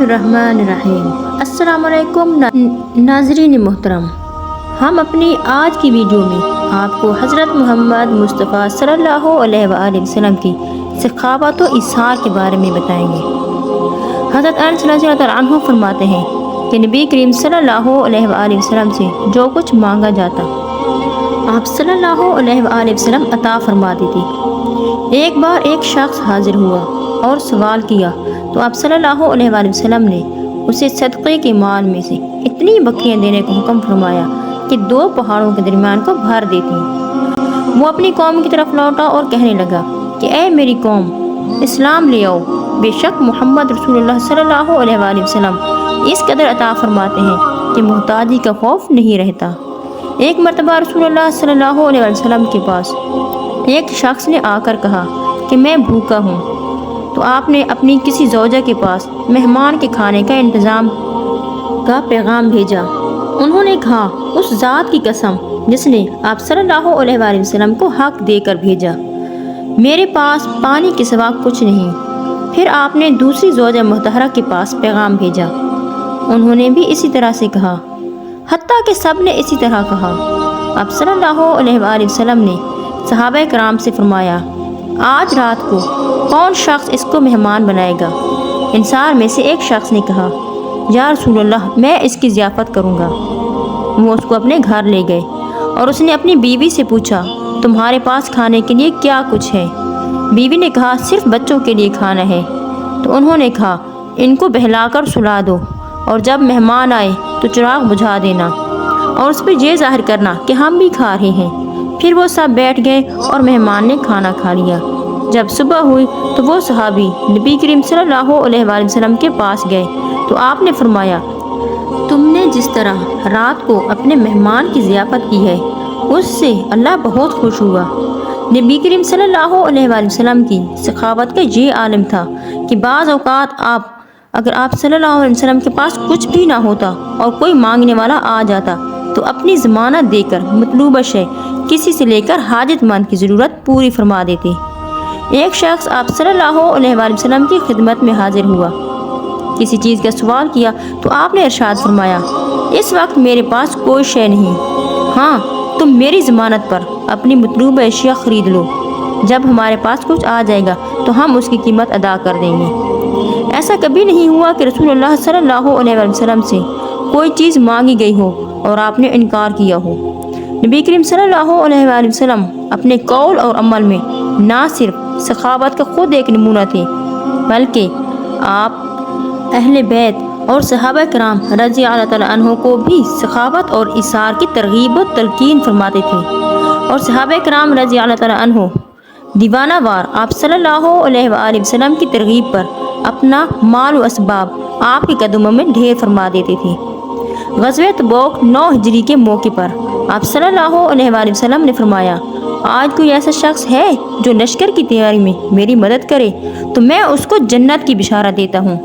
الرحمن الرحیم۔ السلام علیکم ناظرین محترم، ہم اپنی آج کی ویڈیو میں آپ کو حضرت محمد مصطفیٰ صلی اللہ علیہ وآلہ وسلم کی سخاوت و ایثار کے بارے میں بتائیں گے۔ حضرت انس رضی اللہ عنہ فرماتے ہیں کہ نبی کریم صلی اللہ علیہ وآلہ وسلم سے جو کچھ مانگا جاتا آپ صلی اللہ علیہ وآلہ وسلم عطا فرماتی تھی۔ ایک بار ایک شخص حاضر ہوا اور سوال کیا تو آپ صلی اللہ علیہ وآلہ وسلم نے اسے صدقے کے مال میں سے اتنی بکریاں دینے کو حکم فرمایا کہ 2 پہاڑوں کے درمیان کو بھر دیتی۔ وہ اپنی قوم کی طرف لوٹا اور کہنے لگا کہ اے میری قوم، اسلام لے آؤ، بے شک محمد رسول اللہ صلی اللہ علیہ وآلہ وسلم اس قدر عطا فرماتے ہیں کہ محتاجی کا خوف نہیں رہتا۔ ایک مرتبہ رسول اللہ صلی اللہ علیہ وآلہ وسلم کے پاس ایک شخص نے آ کر کہا کہ میں بھوکا ہوں، تو آپ نے اپنی کسی زوجہ کے پاس مہمان کے کھانے کا انتظام کا پیغام بھیجا۔ انہوں نے کہا اس ذات کی قسم جس نے آپ صلی اللہ علیہ وآلہ وسلم کو حق دے کر بھیجا، میرے پاس پانی کے سوا کچھ نہیں۔ پھر آپ نے دوسری زوجہ محترمہ کے پاس پیغام بھیجا، انہوں نے بھی اسی طرح سے کہا، حتیٰ کہ سب نے اسی طرح کہا۔ آپ صلی اللہ علیہ وآلہ وسلم نے صحابہ کرام سے فرمایا، آج رات کو کون شخص اس کو مہمان بنائے گا؟ انصار میں سے ایک شخص نے کہا، یا رسول اللہ، میں اس کی ضیافت کروں گا۔ وہ اس کو اپنے گھر لے گئے اور اس نے اپنی بیوی سے پوچھا، تمہارے پاس کھانے کے لیے کیا کچھ ہے؟ بیوی نے کہا، صرف بچوں کے لیے کھانا ہے۔ تو انہوں نے کہا، ان کو بہلا کر سلا دو اور جب مہمان آئے تو چراغ بجھا دینا اور اس پہ یہ ظاہر کرنا کہ ہم بھی کھا رہے ہیں۔ پھر وہ سب بیٹھ گئے اور مہمان نے کھانا کھا لیا۔ جب صبح ہوئی تو وہ صحابی نبی کریم صلی اللہ علیہ وآلہ وسلم کے پاس گئے تو آپ نے فرمایا، تم نے جس طرح رات کو اپنے مہمان کی ضیافت کی ہے اس سے اللہ بہت خوش ہوا۔ نبی کریم صلی اللہ علیہ وآلہ وسلم کی سخاوت کا یہ عالم تھا کہ بعض اوقات اگر آپ صلی اللہ علیہ وسلم کے پاس کچھ بھی نہ ہوتا اور کوئی مانگنے والا آ جاتا تو اپنی ضمانت دے کر مطلوبہ شے کسی سے لے کر حاجت مند کی ضرورت پوری فرما دیتے۔ ایک شخص آپ صلی اللہ علیہ وآلہ وسلم کی خدمت میں حاضر ہوا، کسی چیز کا سوال کیا تو آپ نے ارشاد فرمایا، اس وقت میرے پاس کوئی شے نہیں، ہاں تم میری ضمانت پر اپنی مطلوبہ اشیاء خرید لو، جب ہمارے پاس کچھ آ جائے گا تو ہم اس کی قیمت ادا کر دیں گے۔ ایسا کبھی نہیں ہوا کہ رسول اللہ صلی اللہ علیہ وآلہ وسلم سے کوئی چیز مانگی گئی ہو اور آپ نے انکار کیا ہو۔ نبی کریم صلی اللہ علیہ وآلہ وسلم اپنے قول اور عمل میں نہ صرف سخاوت کا خود ایک نمونہ تھے، بلکہ آپ اہل بیت اور صحابہ کرام رضی اللہ تعالیٰ عنہ کو بھی سخاوت اور ایثار کی ترغیب و تلقین فرماتے تھے، اور صحابہ کرام رضی اللہ تعالیٰ عنہ دیوانہ وار آپ صلی اللہ علیہ وآلہ وسلم کی ترغیب پر اپنا مال و اسباب آپ کے قدموں میں ڈھیر فرما دیتے تھے۔ غزوہ تبوک 9 ہجری کے موقع پر آپ صلی اللہ علیہ وآلہ وسلم نے فرمایا، آج کوئی ایسا شخص ہے جو لشکر کی تیاری میں میری مدد کرے تو میں اس کو جنت کی بشارت دیتا ہوں۔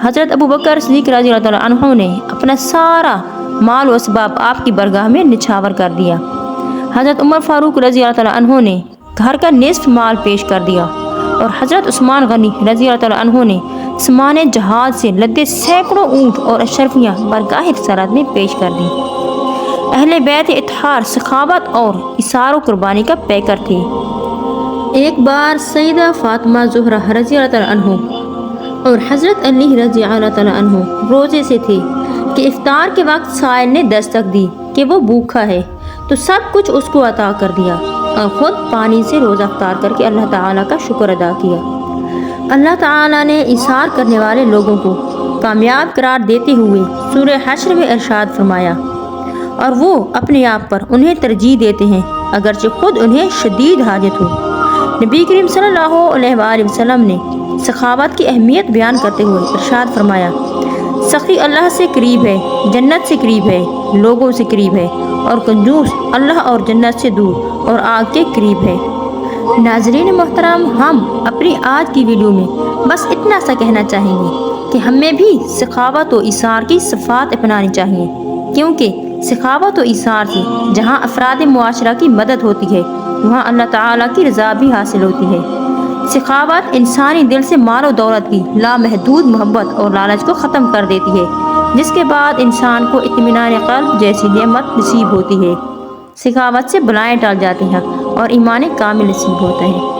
حضرت ابو بکر صدیق رضی اللہ تعالیٰ عنہ نے اپنا سارا مال و اسباب آپ کی برگاہ میں نچھاور کر دیا۔ حضرت عمر فاروق رضی اللہ تعالیٰ عنہ نے گھر کا نصف مال پیش کر دیا، اور حضرت عثمان غنی رضی اللہ تعالیٰ عنہ نے سامان جہاد سے لدے سینکڑوں اونٹ اور اشرفیاں برگاہ رسالت میں پیش کر دی۔ اہل بیت اطہار سخاوت اور ایثار و قربانی کا پیکر تھے۔ ایک بار سیدہ فاطمہ زہرا رضی اللہ تعالیٰ عنہ اور حضرت علی رضی اللہ تعالیٰ عنہ روزے سے تھے کہ افطار کے وقت سائل نے دستک دی کہ وہ بھوکا ہے، تو سب کچھ اس کو عطا کر دیا اور خود پانی سے روزہ افطار کر کے اللہ تعالیٰ کا شکر ادا کیا۔ اللہ تعالیٰ نے ایثار کرنے والے لوگوں کو کامیاب قرار دیتے ہوئے سورہ حشر میں ارشاد فرمایا، اور وہ اپنے آپ پر انہیں ترجیح دیتے ہیں اگرچہ خود انہیں شدید حاجت ہو۔ نبی کریم صلی اللہ علیہ وآلہ وسلم نے سخاوت کی اہمیت بیان کرتے ہوئے ارشاد فرمایا، سخی اللہ سے قریب ہے، جنت سے قریب ہے، لوگوں سے قریب ہے، اور کنجوس اللہ اور جنت سے دور اور آگ کے قریب ہے۔ ناظرین محترم، ہم اپنی آج کی ویڈیو میں بس اتنا سا کہنا چاہیں گے کہ ہمیں بھی سخاوت و ایثار کی صفات اپنانی چاہیے، کیونکہ سخاوت و ایثار سے جہاں افراد معاشرہ کی مدد ہوتی ہے وہاں اللہ تعالیٰ کی رضا بھی حاصل ہوتی ہے۔ سخاوت انسانی دل سے مال و دولت کی لامحدود محبت اور لالچ کو ختم کر دیتی ہے، جس کے بعد انسان کو اطمینان قلب جیسی نعمت نصیب ہوتی ہے۔ سخاوت سے بلائیں ٹل جاتی ہیں اور ایمان کامل نصیب ہوتا ہے۔